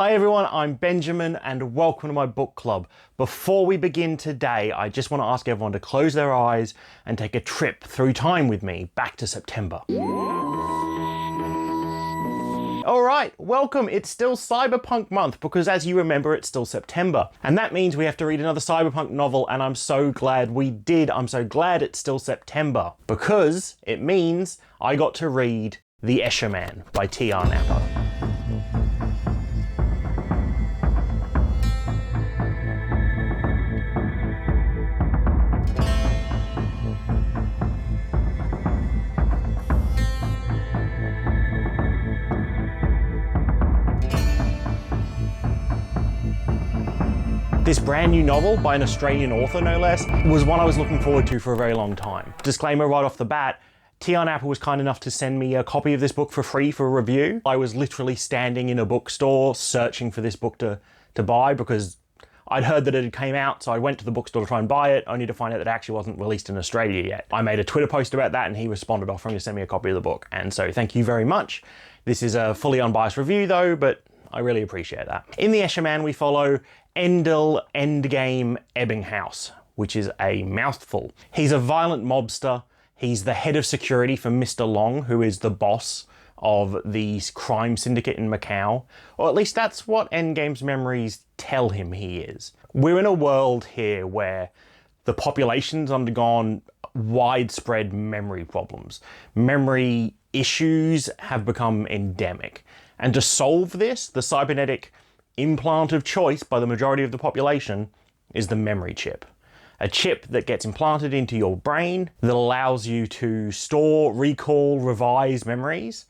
Hi everyone, I'm Benjamin and welcome to my book club. Before we begin today, I just want to ask everyone to close their eyes and take a trip through time with me back to September. Alright, welcome. It's still Cyberpunk month because as you remember, it's still September. And that means we have to read another Cyberpunk novel and I'm so glad we did. I'm so glad it's still September because it means I got to read The Escher Man by ℕ𝕚𝕚𝕚𝕚. This brand new novel by an Australian author, no less, was one I was looking forward to for a very long time. Disclaimer right off the bat, ℕ𝕚𝕚𝕚 was kind enough to send me a copy of this book for free for a review. I was literally standing in a bookstore searching for this book to buy because I'd heard that it came out, so I went to the bookstore to try and buy it, only to find out that it actually wasn't released in Australia yet. I made a Twitter post about that and he responded offering to send me a copy of the book, and so thank you very much. This is a fully unbiased review though, but I really appreciate that. In The Escher Man we follow ℓ𝕚𝕚𝕚𝕚, which is a mouthful. He's a violent mobster. He's the head of security for Mr. Long, who is the boss of the crime syndicate in Macau. Or at least that's what Endgame's memories tell him he is. We're in a world here where the population's undergone widespread memory problems. Memory issues have become endemic. And to solve this, the cybernetic implant of choice by the majority of the population is the memory chip. A chip that gets implanted into your brain that allows you to store, recall, revise memories.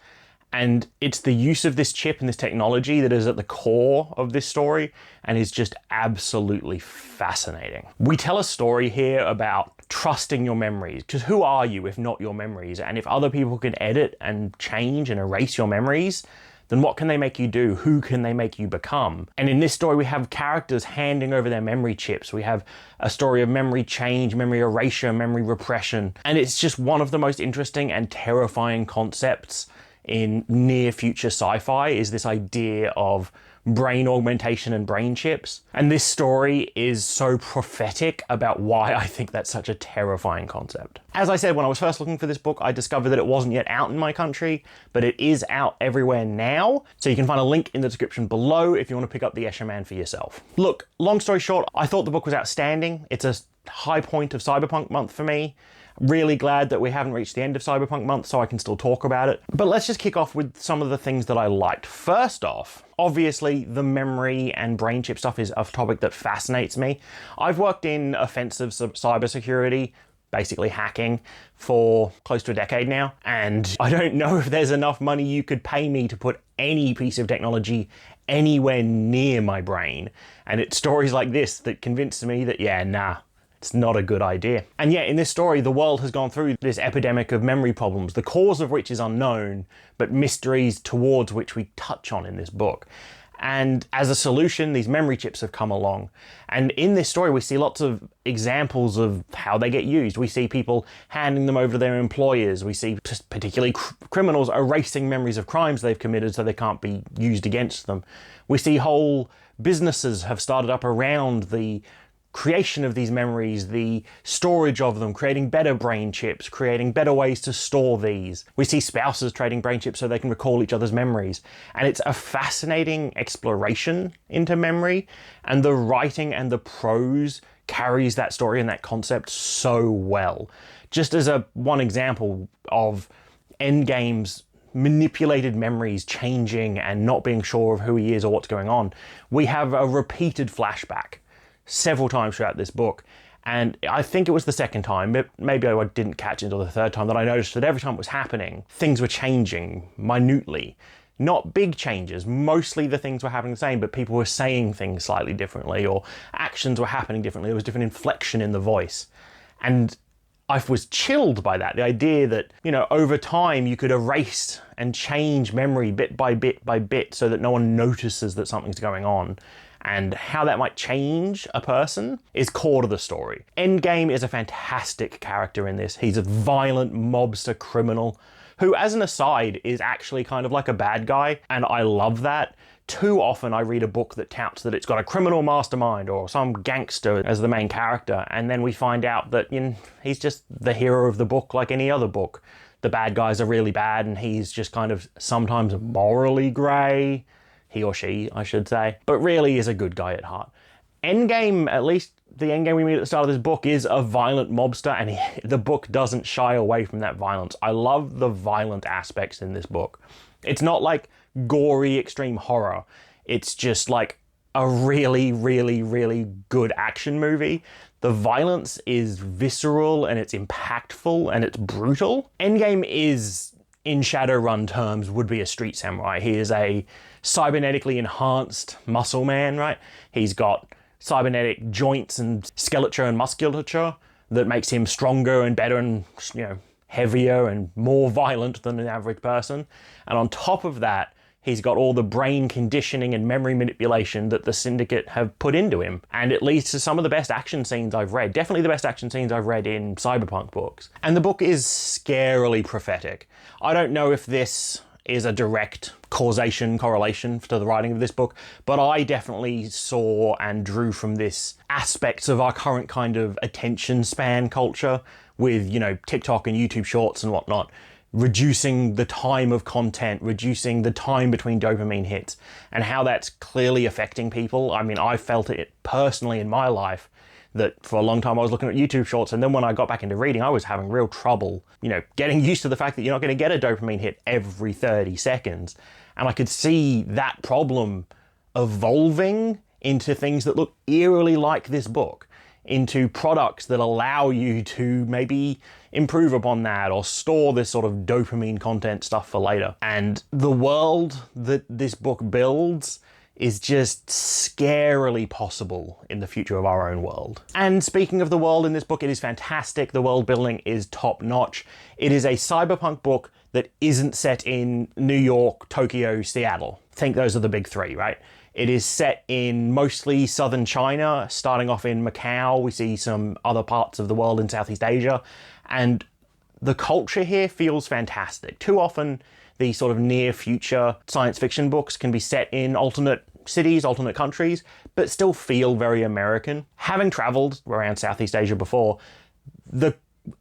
And it's the use of this chip and this technology that is at the core of this story and is just absolutely fascinating. We tell a story here about trusting your memories, because who are you if not your memories? And if other people can edit and change and erase your memories, then what can they make you do? Who can they make you become? And in this story, we have characters handing over their memory chips. We have a story of memory change, memory erasure, memory repression. And it's just one of the most interesting and terrifying concepts in near future sci-fi is this idea of brain augmentation and brain chips. And this story is so prophetic about why I think that's such a terrifying concept. As I said, when I was first looking for this book, I discovered that it wasn't yet out in my country, but it is out everywhere now. So you can find a link in the description below if you want to pick up The Escher Man for yourself. Look, long story short, I thought the book was outstanding. It's a high point of Cyberpunk month for me. Really glad that we haven't reached the end of Cyberpunk month so I can still talk about it. But let's just kick off with some of the things that I liked. First off, obviously the memory and brain chip stuff is a topic that fascinates me. I've worked in offensive cybersecurity, basically hacking, for close to a decade now, and I don't know if there's enough money you could pay me to put any piece of technology anywhere near my brain. And it's stories like this that convinced me that, yeah, nah, it's not a good idea. And yet in this story, the world has gone through this epidemic of memory problems, the cause of which is unknown, but mysteries towards which we touch on in this book. And as a solution, these memory chips have come along. And in this story, we see lots of examples of how they get used. We see people handing them over to their employers. We see particularly criminals erasing memories of crimes they've committed so they can't be used against them. We see whole businesses have started up around the creation of these memories, the storage of them, creating better brain chips, creating better ways to store these. We see spouses trading brain chips so they can recall each other's memories. And it's a fascinating exploration into memory, and the writing and the prose carries that story and that concept so well. Just as one example of Endgame's manipulated memories changing and not being sure of who he is or what's going on, we have a repeated flashback several times throughout this book. And I think it was the second time, maybe I didn't catch it until the third time, that I noticed that every time it was happening, things were changing minutely. Not big changes, mostly the things were happening the same, but people were saying things slightly differently, or actions were happening differently. There was different inflection in the voice. And I was chilled by that, the idea that, you know, over time you could erase and change memory bit by bit by bit so that no one notices that something's going on. And how that might change a person is core to the story. Endgame is a fantastic character in this. He's a violent mobster criminal who, as an aside, is actually kind of like a bad guy, and I love that. too often I read a book that touts that it's got a criminal mastermind or some gangster as the main character, and then we find out that, you know, he's just the hero of the book like any other book. The bad guys are really bad and he's just kind of sometimes morally grey. He or she, I should say. But really is a good guy at heart. Endgame, at least the Endgame we meet at the start of this book, is a violent mobster, and the book doesn't shy away from that violence. I love the violent aspects in this book. It's not like gory extreme horror. It's just like a really, really, really good action movie. The violence is visceral and it's impactful and it's brutal. Endgame is, in Shadowrun terms, would be a street samurai. He is a cybernetically enhanced muscle man, right? He's got cybernetic joints and skeleture and musculature that makes him stronger and better and, you know, heavier and more violent than an average person. And on top of that, he's got all the brain conditioning and memory manipulation that the Syndicate have put into him. And it leads to some of the best action scenes I've read. Definitely the best action scenes I've read in cyberpunk books. And the book is scarily prophetic. I don't know if this is a direct correlation to the writing of this book, but I definitely saw and drew from this aspects of our current kind of attention span culture with, you know, TikTok and YouTube shorts and whatnot, reducing the time of content, reducing the time between dopamine hits, and how that's clearly affecting people. I mean, I felt it personally in my life, that for a long time I was looking at YouTube shorts, and then when I got back into reading, I was having real trouble, you know, getting used to the fact that you're not going to get a dopamine hit every 30 seconds. And I could see that problem evolving into things that look eerily like this book, into products that allow you to maybe improve upon that or store this sort of dopamine content stuff for later. And the world that this book builds is just scarily possible in the future of our own world. And speaking of the world in this book, it is fantastic. The world building is top notch. It is a cyberpunk book that isn't set in New York, Tokyo, Seattle. I think those are the big three, right? It is set in mostly southern China, starting off in Macau. We see some other parts of the world in Southeast Asia. And the culture here feels fantastic. Too often, these sort of near future science fiction books can be set in alternate cities, alternate countries, but still feel very American. Having traveled around Southeast Asia before, the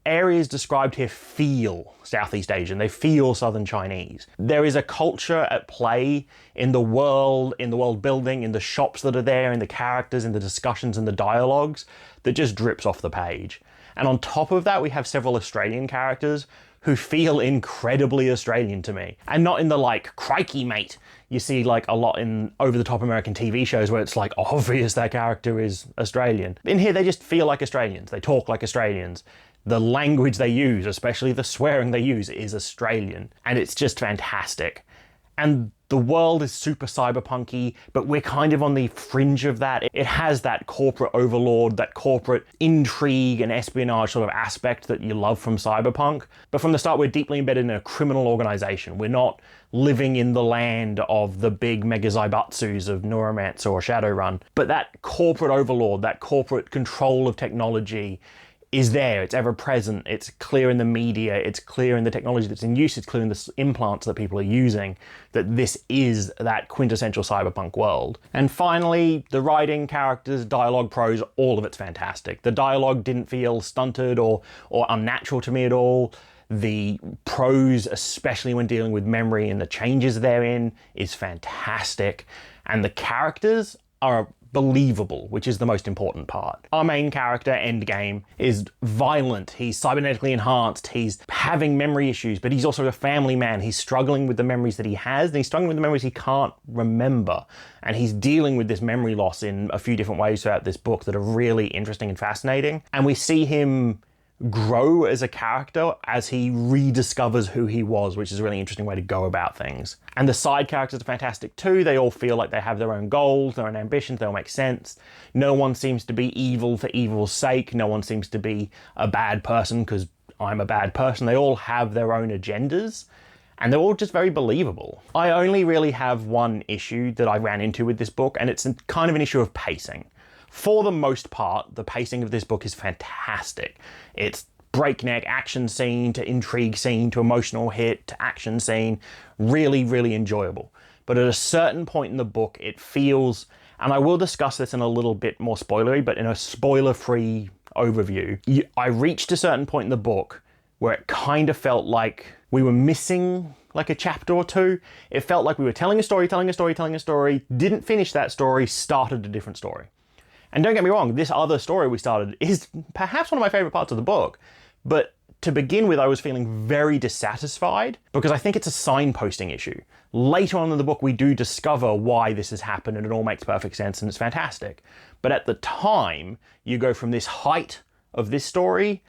areas described here feel Southeast Asian. They feel Southern Chinese. There is a culture at play in the world building, in the shops that are there, in the characters, in the discussions, and the dialogues that just drips off the page. And on top of that, we have several Australian characters who feel incredibly Australian to me. And not in the like, crikey mate, you see like a lot in over-the-top American TV shows where it's like obvious that character is Australian. In here, they just feel like Australians. They talk like Australians. The language they use, especially the swearing they use, is Australian. And it's just fantastic. And the world is super cyberpunky, but we're kind of on the fringe of that. It has that corporate overlord, that corporate intrigue and espionage sort of aspect that you love from cyberpunk. But from the start, we're deeply embedded in a criminal organization. We're not living in the land of the big mega zaibatsus of Neuromancer or Shadowrun. But that corporate overlord, that corporate control of technology is there, it's ever present, it's clear in the media, it's clear in the technology that's in use, it's clear in the implants that people are using, that this is that quintessential cyberpunk world. And finally, the writing, characters, dialogue, prose, all of it's fantastic. The dialogue didn't feel stunted or unnatural to me at all. The prose, especially when dealing with memory and the changes therein, is fantastic. And the characters are believable, which is the most important part. Our main character, Endgame, is violent. He's cybernetically enhanced. He's having memory issues, but he's also a family man. He's struggling with the memories that he has, and he's struggling with the memories he can't remember. And he's dealing with this memory loss in a few different ways throughout this book that are really interesting and fascinating. And we see him grow as a character as he rediscovers who he was, which is a really interesting way to go about things. And the side characters are fantastic too. They all feel like they have their own goals, their own ambitions, they all make sense. No one seems to be evil for evil's sake. No one seems to be a bad person because I'm a bad person. They all have their own agendas, and they're all just very believable. I only really have one issue that I ran into with this book, and it's kind of an issue of pacing. For the most part, the pacing of this book is fantastic. It's breakneck action scene to intrigue scene to emotional hit to action scene. Really, really enjoyable. but at a certain point in the book, it feels, and I will discuss this in a little bit more spoilery, but in a spoiler-free overview, I reached a certain point in the book where it kind of felt like we were missing like a chapter or two. It felt like we were telling a story, didn't finish that story, started a different story. And don't get me wrong, this other story we started is perhaps one of my favorite parts of the book, but to begin with, I was feeling very dissatisfied because I think it's a signposting issue. Later on in the book, we do discover why this has happened and it all makes perfect sense and it's fantastic. But at the time, you go from this height of this story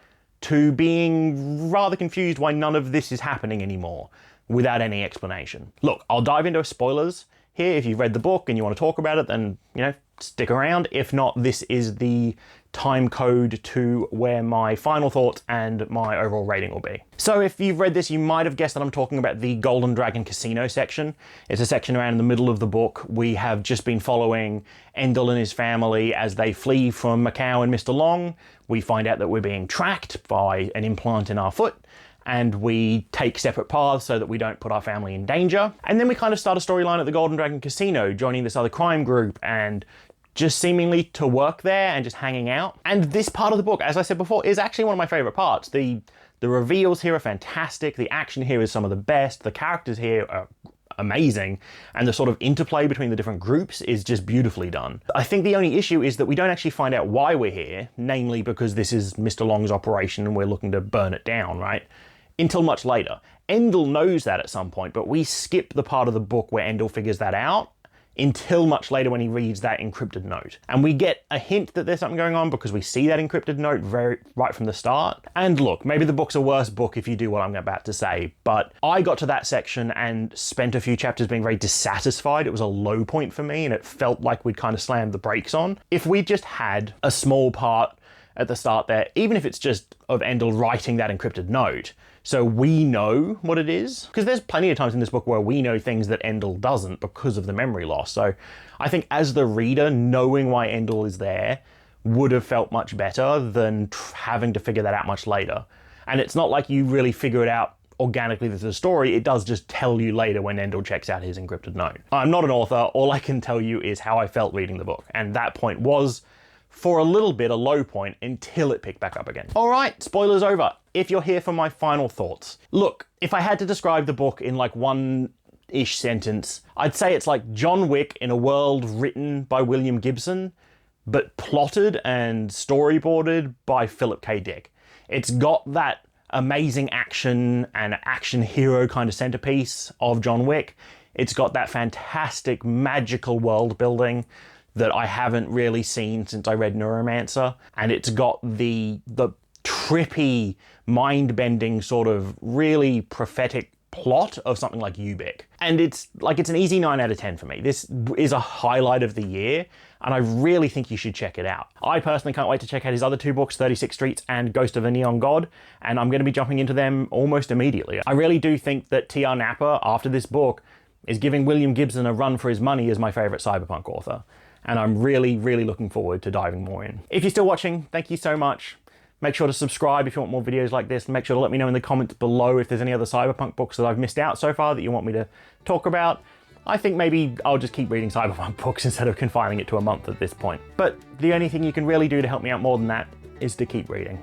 to being rather confused why none of this is happening anymore without any explanation. Look, I'll dive into spoilers here. If you've read the book and you want to talk about it, then, you know, stick around. If not, this is the time code to where my final thoughts and my overall rating will be. So if you've read this, you might have guessed that I'm talking about the Golden Dragon Casino section. It's a section around in the middle of the book. We have just been following 𝕚𝕚 and his family as they flee from Macau and Mr. Long. We find out that we're being tracked by an implant in our foot, and we take separate paths so that we don't put our family in danger. And then we kind of start a storyline at the Golden Dragon Casino, joining this other crime group and just seemingly to work there and just hanging out. And this part of the book, as I said before, is actually one of my favorite parts. The reveals here are fantastic. The action here is some of the best. The characters here are amazing. And the sort of interplay between the different groups is just beautifully done. I think the only issue is that we don't actually find out why we're here, namely because this is Mr. Long's operation and we're looking to burn it down, right? Until much later. 𝕚𝕚 knows that at some point, but we skip the part of the book where 𝕚𝕚 figures that out until much later when he reads that encrypted note. And we get a hint that there's something going on because we see that encrypted note right from the start. And look, maybe the book's a worse book if you do what I'm about to say, but I got to that section and spent a few chapters being very dissatisfied. It was a low point for me and it felt like we'd kind of slammed the brakes on. If we just had a small part at the start there, even if it's just of 𝕚𝕚 writing that encrypted note, so we know what it is, because there's plenty of times in this book where we know things that 𝕚𝕚 doesn't because of the memory loss. So I think as the reader, knowing why 𝕚𝕚 is there would have felt much better than having to figure that out much later. And it's not like you really figure it out organically through the story, it does just tell you later when 𝕚𝕚 checks out his encrypted note. I'm not an author, all I can tell you is how I felt reading the book, and that point was, for a little bit, a low point until it picked back up again. All right, spoilers over. If you're here for my final thoughts. Look, if I had to describe the book in like one-ish sentence, I'd say it's like John Wick in a world written by William Gibson, but plotted and storyboarded by Philip K. Dick. It's got that amazing action and action hero kind of centerpiece of John Wick. It's got that fantastic magical world building that I haven't really seen since I read 𝕚𝕚. And it's got the trippy, mind-bending sort of really prophetic plot of something like 𝕤𝕝. And it's an easy 9 out of 10 for me. This is a highlight of the year, and I really think you should check it out. I personally can't wait to check out his other two books, 36 Streets and Ghost of a Neon God, and I'm going to be jumping into them almost immediately. I really do think that T.R. Napper, after this book, is giving William Gibson a run for his money as my favorite cyberpunk author. And I'm really, really looking forward to diving more in. If you're still watching, thank you so much. Make sure to subscribe if you want more videos like this. Make sure to let me know in the comments below if there's any other cyberpunk books that I've missed out so far that you want me to talk about. I think maybe I'll just keep reading cyberpunk books instead of confining it to a month at this point. But the only thing you can really do to help me out more than that is to keep reading.